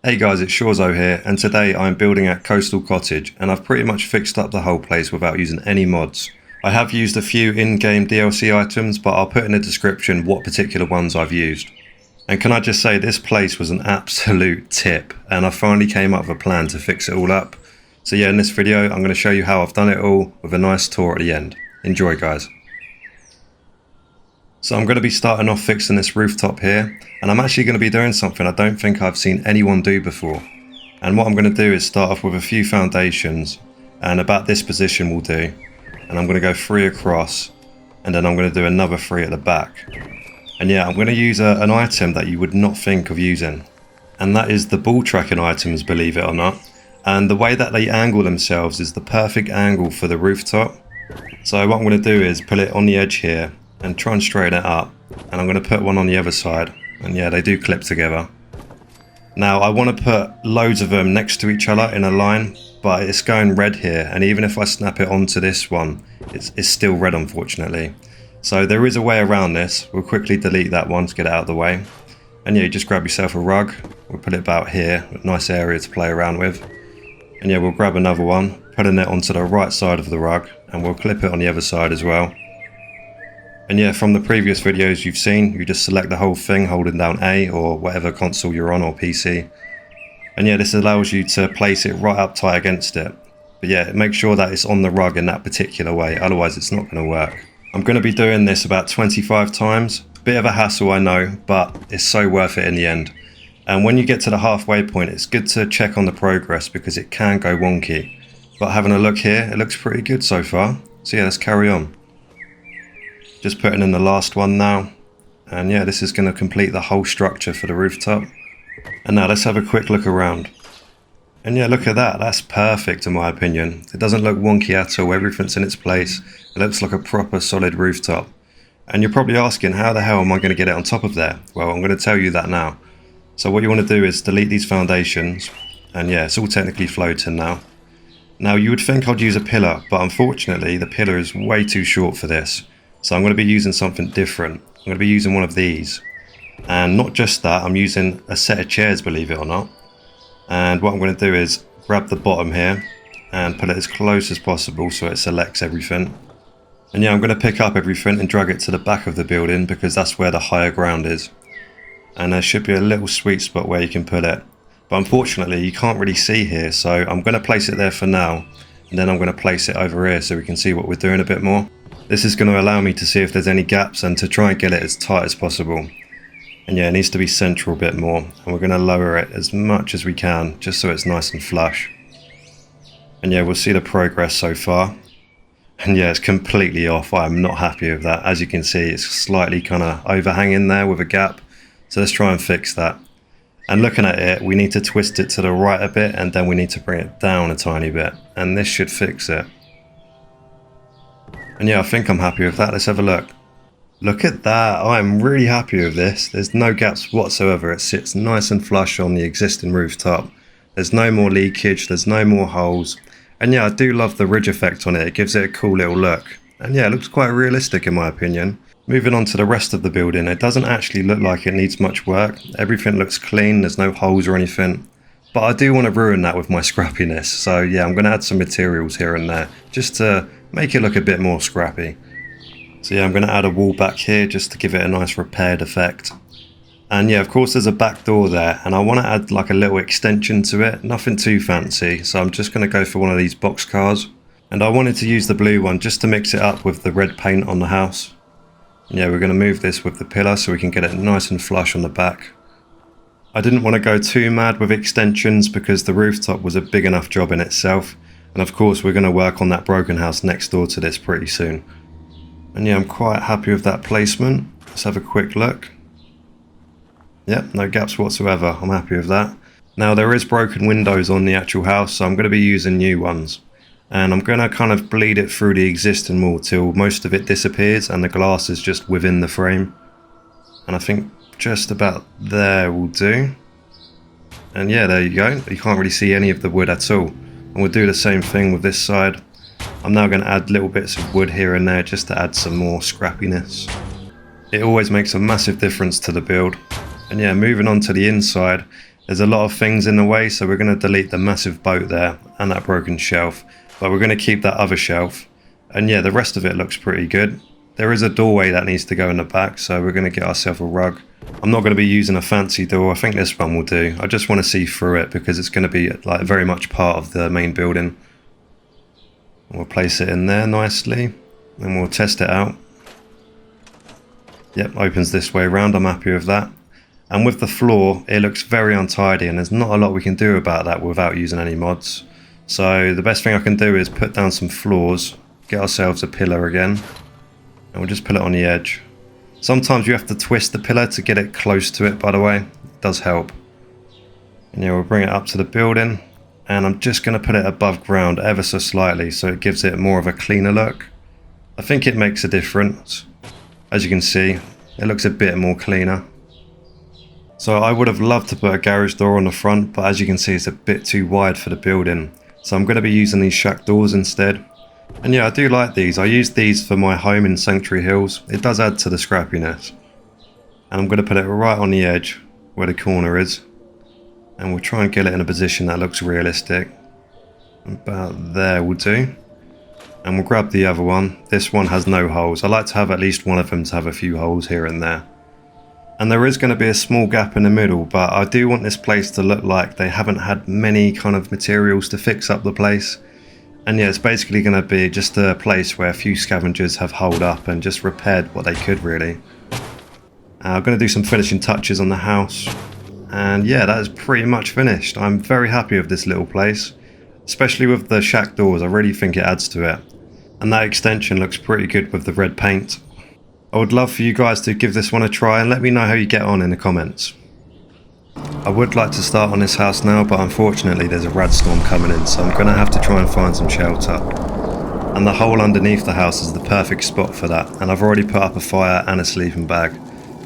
Hey guys, it's Shawzo here, and today I'm building at Coastal Cottage, and I've pretty much fixed up the whole place without using any mods. I have used a few in-game DLC items, but I'll put in the description what particular ones I've used. And can I just say, this place was an absolute tip, and I finally came up with a plan to fix it all up. So yeah, in this video I'm going to show you how I've done it all, with a nice tour at the end. Enjoy guys. So I'm going to be starting off fixing this rooftop here, and I'm actually going to be doing something I don't think I've seen anyone do before. And what I'm going to do is start off with a few foundations, and about this position will do. And I'm going to go 3 across, and then I'm going to do another 3 at the back. And yeah, I'm going to use an item that you would not think of using. And that is the ball tracking items, believe it or not. And the way that they angle themselves is the perfect angle for the rooftop. So what I'm going to do is put it on the edge here, and try and straighten it up, and I'm going to put one on the other side, and yeah, they do clip together. Now I want to put loads of them next to each other in a line, but it's going red here, and even if I snap it onto this one, it's still red unfortunately. So there is a way around this. We'll quickly delete that one to get it out of the way, and yeah, you just grab yourself a rug. We'll put it about here, a nice area to play around with, and yeah, we'll grab another one, putting it onto the right side of the rug, and we'll clip it on the other side as well. And yeah, from the previous videos you've seen, you just select the whole thing holding down A or whatever console you're on or PC. And yeah, this allows you to place it right up tight against it. But yeah, make sure that it's on the rug in that particular way, otherwise it's not going to work. I'm going to be doing this about 25 times. Bit of a hassle, I know, but it's so worth it in the end. And when you get to the halfway point, it's good to check on the progress because it can go wonky. But having a look here, it looks pretty good so far. So yeah, let's carry on. Just putting in the last one now, and yeah, this is going to complete the whole structure for the rooftop. And now let's have a quick look around. And yeah, look at that, that's perfect in my opinion. It doesn't look wonky at all, everything's in its place. It looks like a proper solid rooftop. And you're probably asking, how the hell am I going to get it on top of there? Well, I'm going to tell you that now. So what you want to do is delete these foundations, and yeah, it's all technically floating now. Now you would think I'd use a pillar, but unfortunately the pillar is way too short for this. So I'm going to be using something different. I'm going to be using one of these. And not just that, I'm using a set of chairs, believe it or not. And what I'm going to do is grab the bottom here and put it as close as possible so it selects everything. And yeah, I'm going to pick up everything and drag it to the back of the building because that's where the higher ground is. And there should be a little sweet spot where you can put it. But unfortunately, you can't really see here. So I'm going to place it there for now. And then I'm going to place it over here so we can see what we're doing a bit more. This is going to allow me to see if there's any gaps and to try and get it as tight as possible. And yeah, it needs to be central a bit more. And we're going to lower it as much as we can, just so it's nice and flush. And yeah, we'll see the progress so far. And yeah, it's completely off. I'm not happy with that. As you can see, it's slightly kind of overhanging there with a gap. So let's try and fix that. And looking at it, we need to twist it to the right a bit, and then we need to bring it down a tiny bit. And this should fix it. And yeah, I think I'm happy with that. Let's have a look. Look at that. I'm really happy with this. There's no gaps whatsoever. It sits nice and flush on the existing rooftop. There's no more leakage. There's no more holes. And yeah, I do love the ridge effect on it. It gives it a cool little look. And yeah, it looks quite realistic in my opinion. Moving on to the rest of the building, it doesn't actually look like it needs much work. Everything looks clean. There's no holes or anything. But I do want to ruin that with my scrappiness. So yeah, I'm going to add some materials here and there just to make it look a bit more scrappy. So yeah, I'm going to add a wall back here just to give it a nice repaired effect. And yeah, of course there's a back door there, and I want to add like a little extension to it, nothing too fancy. So I'm just going to go for one of these box cars. And I wanted to use the blue one just to mix it up with the red paint on the house. And yeah, we're going to move this with the pillar so we can get it nice and flush on the back. I didn't want to go too mad with extensions because the rooftop was a big enough job in itself. And of course we're going to work on that broken house next door to this pretty soon. And yeah, I'm quite happy with that placement. Let's have a quick look. Yep, no gaps whatsoever. I'm happy with that. Now there is broken windows on the actual house, so I'm going to be using new ones. And I'm going to kind of bleed it through the existing wall till most of it disappears and the glass is just within the frame. And I think just about there will do. And yeah, there you go. You can't really see any of the wood at all. And we'll do the same thing with this side. I'm now going to add little bits of wood here and there just to add some more scrappiness. It always makes a massive difference to the build. And yeah, moving on to the inside, There's a lot of things in the way, so we're going to delete the massive boat there and that broken shelf, but we're going to keep that other shelf. And yeah, the rest of it looks pretty good. There is a doorway that needs to go in the back, so we're going to get ourselves a rug. I'm not going to be using a fancy door. I think this one will do. I just want to see through it because it's going to be like very much part of the main building. We'll place it in there nicely and we'll test it out. Yep, opens this way around. I'm happy with that. And with the floor, it looks very untidy and there's not a lot we can do about that without using any mods. So the best thing I can do is put down some floors, get ourselves a pillar again, and we'll just put it on the edge. Sometimes you have to twist the pillar to get it close to it, by the way. It does help. And yeah, we'll bring it up to the building. And I'm just going to put it above ground ever so slightly so it gives it more of a cleaner look. I think it makes a difference. As you can see, it looks a bit more cleaner. So I would have loved to put a garage door on the front, but as you can see it's a bit too wide for the building. So I'm going to be using these shack doors instead. And yeah, I do like these. I use these for my home in Sanctuary Hills. It does add to the scrappiness. And I'm going to put it right on the edge where the corner is. And we'll try and get it in a position that looks realistic. About there will do. And we'll grab the other one. This one has no holes. I like to have at least one of them to have a few holes here and there. And there is going to be a small gap in the middle, but I do want this place to look like they haven't had many kind of materials to fix up the place. And yeah, it's basically going to be just a place where a few scavengers have holed up and just repaired what they could really. I'm going to do some finishing touches on the house. And yeah, that is pretty much finished. I'm very happy with this little place. Especially with the shack doors, I really think it adds to it. And that extension looks pretty good with the red paint. I would love for you guys to give this one a try and let me know how you get on in the comments. I would like to start on this house now, but unfortunately there's a rad storm coming in, so I'm going to have to try and find some shelter. And the hole underneath the house is the perfect spot for that, and I've already put up a fire and a sleeping bag.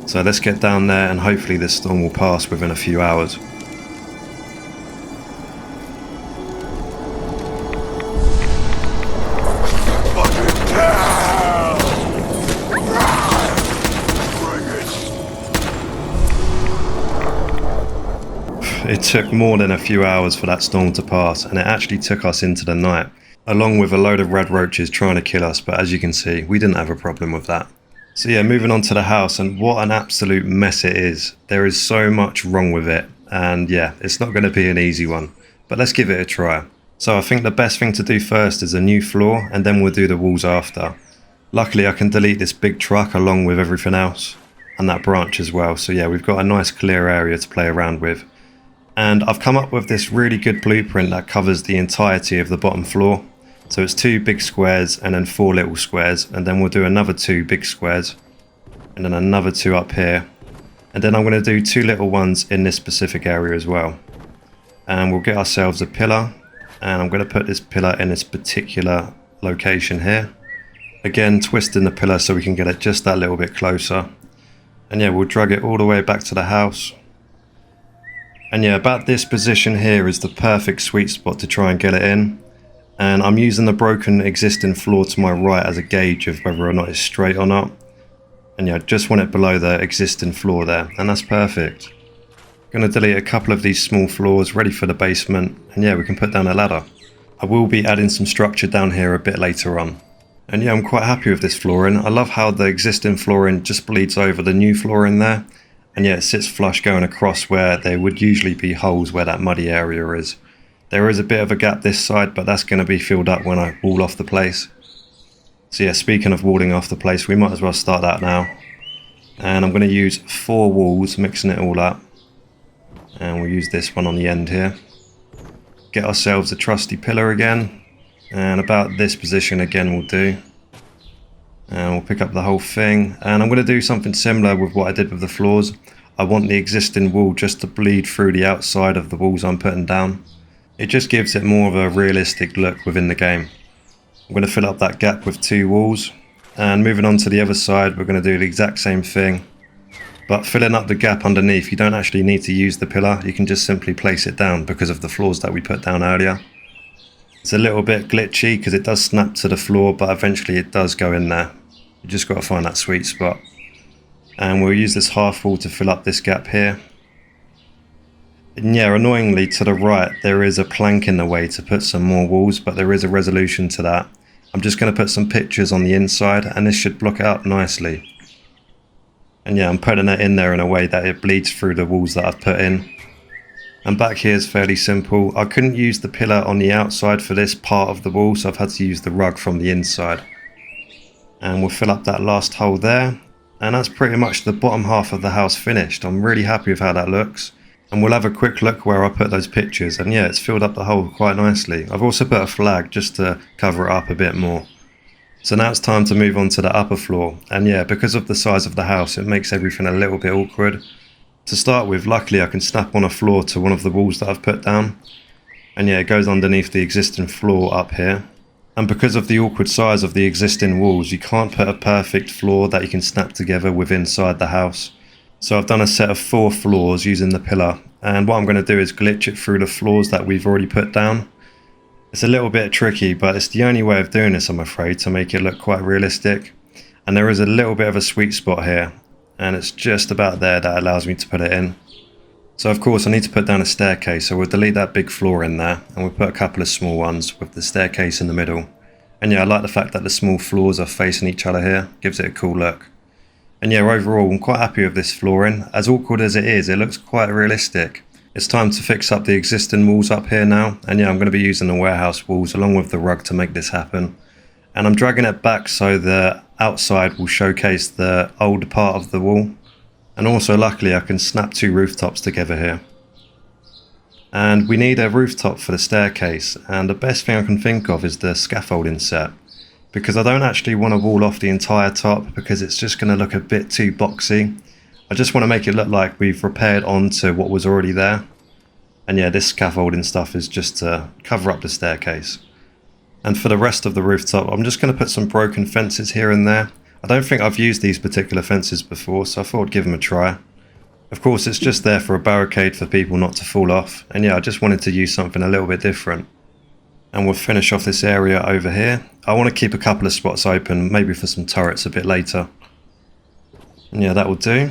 So let's get down there and hopefully this storm will pass within a few hours. It took more than a few hours for that storm to pass, and it actually took us into the night, along with a load of red roaches trying to kill us, but as you can see, we didn't have a problem with that. So yeah, moving on to the house, and what an absolute mess it is. There is so much wrong with it, and yeah, it's not going to be an easy one, but let's give it a try. So I think the best thing to do first is a new floor, and then we'll do the walls after. Luckily I can delete this big truck along with everything else, and that branch as well, so yeah, we've got a nice clear area to play around with. And I've come up with this really good blueprint that covers the entirety of the bottom floor. So it's 2 big squares and then 4 little squares, and then we'll do another 2 big squares and then another 2 up here, and then I'm going to do 2 little ones in this specific area as well. And we'll get ourselves a pillar, and I'm going to put this pillar in this particular location here. Again, twisting the pillar so we can get it just that little bit closer. And yeah, we'll drag it all the way back to the house. And yeah, about this position here is the perfect sweet spot to try and get it in. And I'm using the broken existing floor to my right as a gauge of whether or not it's straight or not. And yeah, I just want it below the existing floor there, and that's perfect. Going to delete a couple of these small floors ready for the basement, and yeah, we can put down a ladder. I will be adding some structure down here a bit later on. And yeah, I'm quite happy with this flooring. I love how the existing flooring just bleeds over the new flooring there. And yeah, it sits flush going across where there would usually be holes where that muddy area is. There is a bit of a gap this side, but that's going to be filled up when I wall off the place. So yeah, speaking of walling off the place, we might as well start that now. And I'm going to use 4 walls, mixing it all up. And we'll use this one on the end here. Get ourselves a trusty pillar again. And about this position again will do. And we'll pick up the whole thing, and I'm going to do something similar with what I did with the floors. I want the existing wall just to bleed through the outside of the walls I'm putting down. It just gives it more of a realistic look within the game. I'm going to fill up that gap with 2 walls, and moving on to the other side we're going to do the exact same thing, but filling up the gap underneath. You don't actually need to use the pillar, you can just simply place it down because of the floors that we put down earlier. It's a little bit glitchy because it does snap to the floor, but eventually it does go in there. You just got to find that sweet spot. And we'll use this half wall to fill up this gap here. And yeah, annoyingly to the right there is a plank in the way to put some more walls, but there is a resolution to that. I'm just going to put some pictures on the inside and this should block it up nicely. And yeah, I'm putting it in there in a way that it bleeds through the walls that I've put in. And back here is fairly simple. I couldn't use the pillar on the outside for this part of the wall, so I've had to use the rug from the inside. And we'll fill up that last hole there. And that's pretty much the bottom half of the house finished. I'm really happy with how that looks. And we'll have a quick look where I put those pictures. And yeah, it's filled up the hole quite nicely. I've also put a flag just to cover it up a bit more. So now it's time to move on to the upper floor. And yeah, because of the size of the house, it makes everything a little bit awkward. To start with, luckily I can snap on a floor to one of the walls that I've put down. And yeah, it goes underneath the existing floor up here. And because of the awkward size of the existing walls, you can't put a perfect floor that you can snap together with inside the house. So I've done a set of 4 floors using the pillar. And what I'm going to do is glitch it through the floors that we've already put down. It's a little bit tricky, but it's the only way of doing this, I'm afraid, to make it look quite realistic. And there is a little bit of a sweet spot here. And it's just about there that allows me to put it in. So of course I need to put down a staircase, so we'll delete that big floor in there and we'll put a couple of small ones with the staircase in the middle. And yeah, I like the fact that the small floors are facing each other here, gives it a cool look. And yeah, overall I'm quite happy with this flooring. As awkward as it is, it looks quite realistic. It's time to fix up the existing walls up here now, and yeah, I'm going to be using the warehouse walls along with the rug to make this happen. And I'm dragging it back so the outside will showcase the old part of the wall. And also luckily I can snap 2 rooftops together here. And we need a rooftop for the staircase, and the best thing I can think of is the scaffolding set. Because I don't actually want to wall off the entire top because it's just going to look a bit too boxy. I just want to make it look like we've repaired onto what was already there. And yeah, this scaffolding stuff is just to cover up the staircase. And for the rest of the rooftop, I'm just going to put some broken fences here and there. I don't think I've used these particular fences before, so I thought I'd give them a try. Of course, it's just there for a barricade for people not to fall off. And yeah, I just wanted to use something a little bit different. And we'll finish off this area over here. I want to keep a couple of spots open, maybe for some turrets a bit later. And yeah, that will do.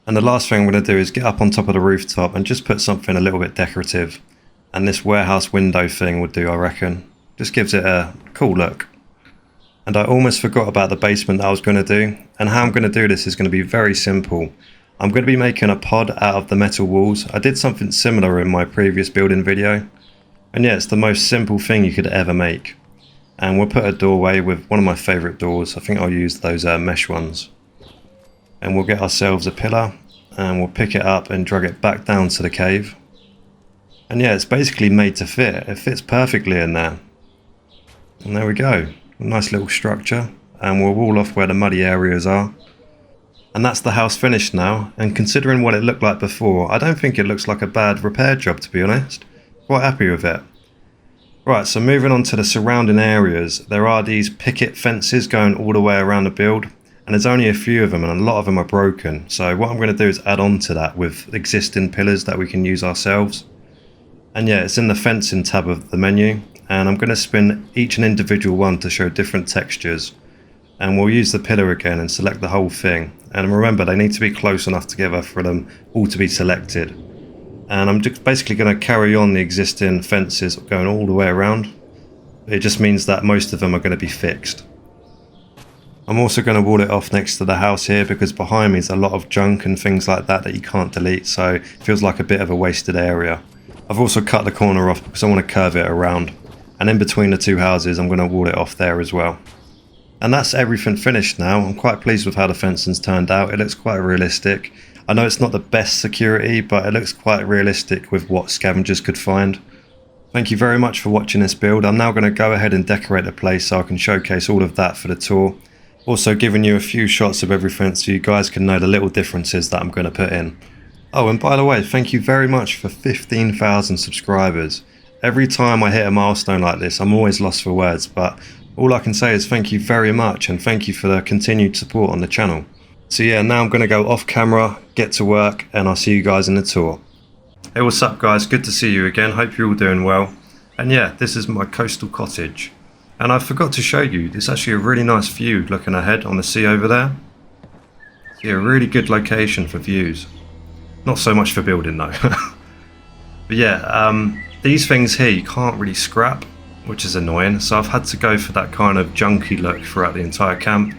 And the last thing I'm going to do is get up on top of the rooftop and just put something a little bit decorative. And this warehouse window thing would do, I reckon. Just gives it a cool look. And I almost forgot about the basement that I was going to do. And how I'm going to do this is going to be very simple. I'm going to be making a pod out of the metal walls. I did something similar in my previous building video. And yeah, it's the most simple thing you could ever make. And we'll put a doorway with one of my favourite doors. I think I'll use those mesh ones. And we'll get ourselves a pillar. And we'll pick it up and drag it back down to the cave. And yeah, it's basically made to fit. It fits perfectly in there. And there we go. A nice little structure. And we'll wall off where the muddy areas are. And that's the house finished now. And considering what it looked like before, I don't think it looks like a bad repair job, to be honest. Quite happy with it. Right, so moving on to the surrounding areas. There are these picket fences going all the way around the build. And there's only a few of them and a lot of them are broken. So what I'm going to do is add on to that with existing pillars that we can use ourselves. And yeah, it's in the fencing tab of the menu. And I'm going to spin each and individual one to show different textures. And we'll use the pillar again and select the whole thing. And remember, they need to be close enough together for them all to be selected. And I'm just basically going to carry on the existing fences going all the way around. It just means that most of them are going to be fixed. I'm also going to wall it off next to the house here because behind me is a lot of junk and things like that you can't delete. So it feels like a bit of a wasted area. I've also cut the corner off because I want to curve it around. And in between the 2 houses, I'm going to wall it off there as well. And that's everything finished now. I'm quite pleased with how the fencing's turned out. It looks quite realistic. I know it's not the best security, but it looks quite realistic with what scavengers could find. Thank you very much for watching this build. I'm now going to go ahead and decorate the place so I can showcase all of that for the tour. Also giving you a few shots of everything so you guys can know the little differences that I'm going to put in. Oh, and by the way, thank you very much for 15,000 subscribers. Every time I hit a milestone like this, I'm always lost for words, but all I can say is thank you very much and thank you for the continued support on the channel. So yeah, now I'm going to go off camera, get to work, and I'll see you guys in the tour. Hey, what's up guys? Good to see you again. Hope you're all doing well. And yeah, this is my coastal cottage. And I forgot to show you, it's actually a really nice view looking ahead on the sea over there. Yeah, a really good location for views. Not so much for building though. But yeah, these things here you can't really scrap, which is annoying. So I've had to go for that kind of junky look throughout the entire camp.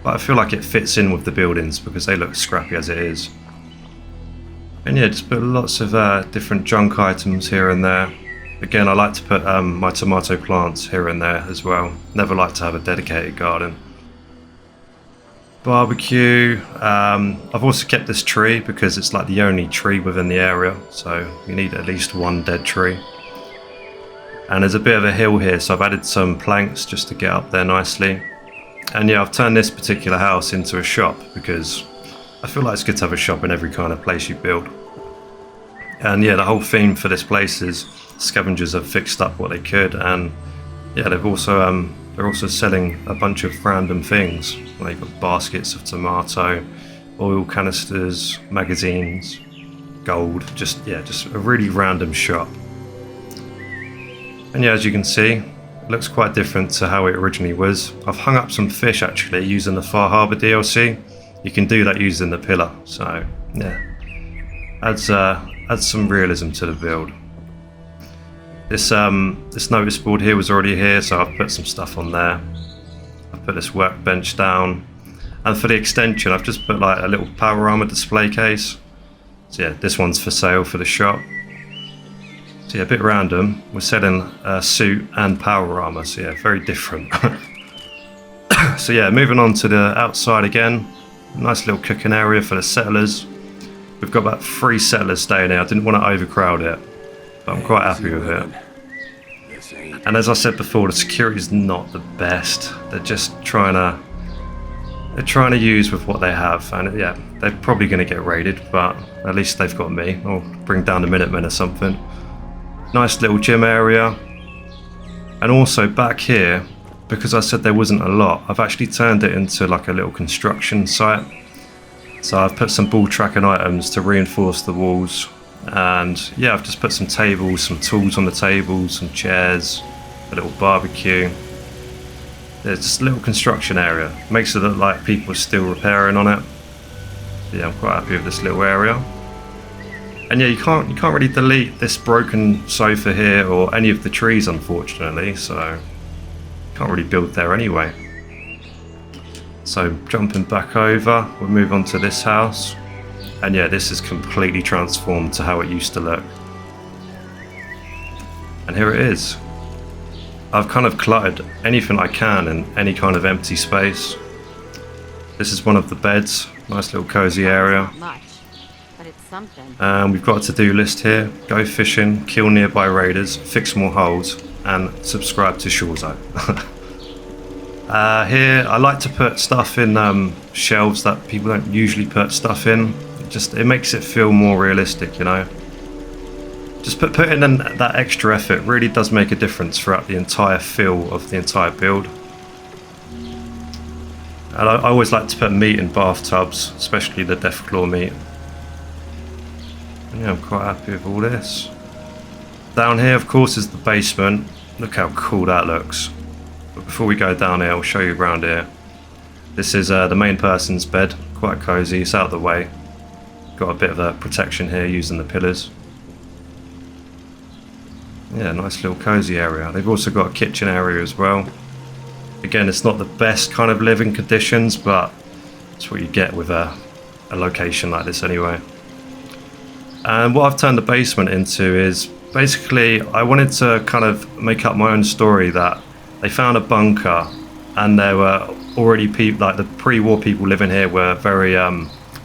But I feel like it fits in with the buildings because they look scrappy as it is. And yeah, just put lots of different junk items here and there. Again, I like to put my tomato plants here and there as well. Never like to have a dedicated garden. Barbecue. I've also kept this tree because it's like the only tree within the area. So you need at least one dead tree. And there's a bit of a hill here, so I've added some planks just to get up there nicely. And yeah, I've turned this particular house into a shop because I feel like it's good to have a shop in every kind of place you build. And yeah, the whole theme for this place is scavengers have fixed up what they could, and yeah, they're also selling a bunch of random things. They've got baskets of tomato, oil canisters, magazines, gold, just a really random shop. And yeah, as you can see, it looks quite different to how it originally was. I've hung up some fish actually using the Harbour DLC. You can do that using the pillar, so yeah, adds some realism to the build. This notice board here was already here, so I've put some stuff on there. I've put this workbench down, and for the extension I've just put like a little power armor display case. So yeah, this one's for sale for the shop. So yeah, a bit random. We're selling a suit and power armor, so yeah, very different. So yeah, moving on to the outside again. Nice little cooking area for the settlers. We've got about 3 settlers staying here. I didn't want to overcrowd it, but I'm quite happy with it. And as I said before, the security is not the best. They're just trying to use with what they have, and yeah, they're probably going to get raided, but at least they've got me. I'll bring down the Minutemen or something. Nice little gym area. And also back here, because I said there wasn't a lot, I've actually turned it into like a little construction site. So I've put some ball tracking items to reinforce the walls, and yeah, I've just put some tables, some tools on the tables, some chairs, a little barbecue. There's just a little construction area. Makes it look like people are still repairing on it. Yeah, I'm quite happy with this little area. And yeah, you can't really delete this broken sofa here or any of the trees, unfortunately, so you can't really build there anyway. So jumping back over, we'll move on to this house. And yeah, this is completely transformed to how it used to look. And here it is. I've kind of cluttered anything I can in any kind of empty space. This is one of the beds, nice little cozy area. And we've got a to-do list here. Go fishing, kill nearby raiders, fix more holes, and subscribe to Shawzo. Here, I like to put stuff in shelves that people don't usually put stuff in. It makes it feel more realistic, you know. Just putting in that extra effort really does make a difference throughout the entire feel of the entire build. And I always like to put meat in bathtubs, especially the Deathclaw meat. And yeah, I'm quite happy with all this. Down here, of course, is the basement. Look how cool that looks. But before we go down here, I'll show you around here. This is the main person's bed. Quite cozy, it's out of the way. Got a bit of a protection here using the pillars. Yeah, nice little cozy area. They've also got a kitchen area as well. Again, it's not the best kind of living conditions, but it's what you get with a location like this anyway. And what I've turned the basement into is basically I wanted to kind of make up my own story that they found a bunker and there were already people, like the pre-war people living here were very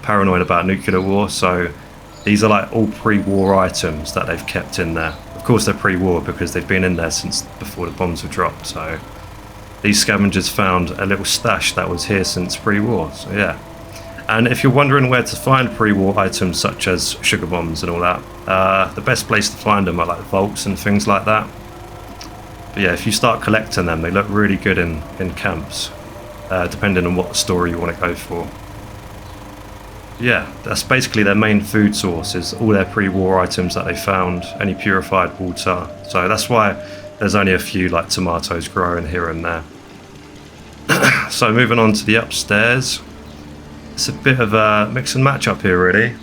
paranoid about nuclear war, so these are like all pre-war items that they've kept in there. Of course they're pre-war because they've been in there since before the bombs were dropped, so these scavengers found a little stash that was here since pre-war, so yeah. And if you're wondering where to find pre-war items such as sugar bombs and all that, the best place to find them are like vaults and things like that. But yeah, if you start collecting them, they look really good in camps, depending on what story you want to go for. Yeah, that's basically their main food source, is all their pre-war items that they found, any purified water. So that's why there's only a few like tomatoes growing here and there. So moving on to the upstairs. It's a bit of a mix and match up here really.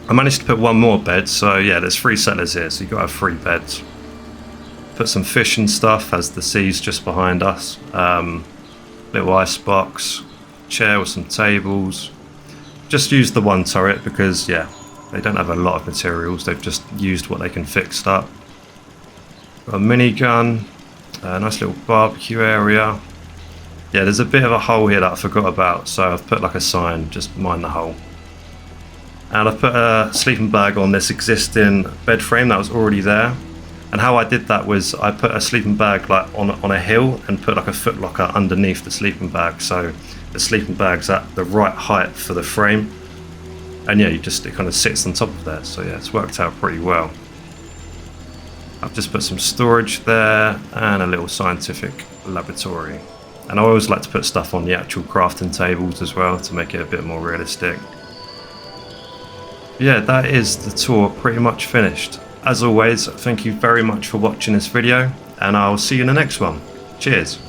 I managed to put one more bed, so yeah, there's 3 settlers here, so you've got to have 3 beds. Put some fish and stuff as the sea's just behind us. Little ice box, chair with some tables. Just used the one turret because, yeah, they don't have a lot of materials. They've just used what they can fix up. Got a minigun, a nice little barbecue area. Yeah, there's a bit of a hole here that I forgot about, so I've put like a sign, just mind the hole. And I've put a sleeping bag on this existing bed frame that was already there. And how I did that was I put a sleeping bag like on a hill and put like a foot locker underneath the sleeping bag, so the sleeping bag's at the right height for the frame. And yeah, it kind of sits on top of that, so yeah, it's worked out pretty well. I've just put some storage there and a little scientific laboratory. And I always like to put stuff on the actual crafting tables as well to make it a bit more realistic. Yeah, that is the tour pretty much finished. As always, thank you very much for watching this video, and I'll see you in the next one. Cheers.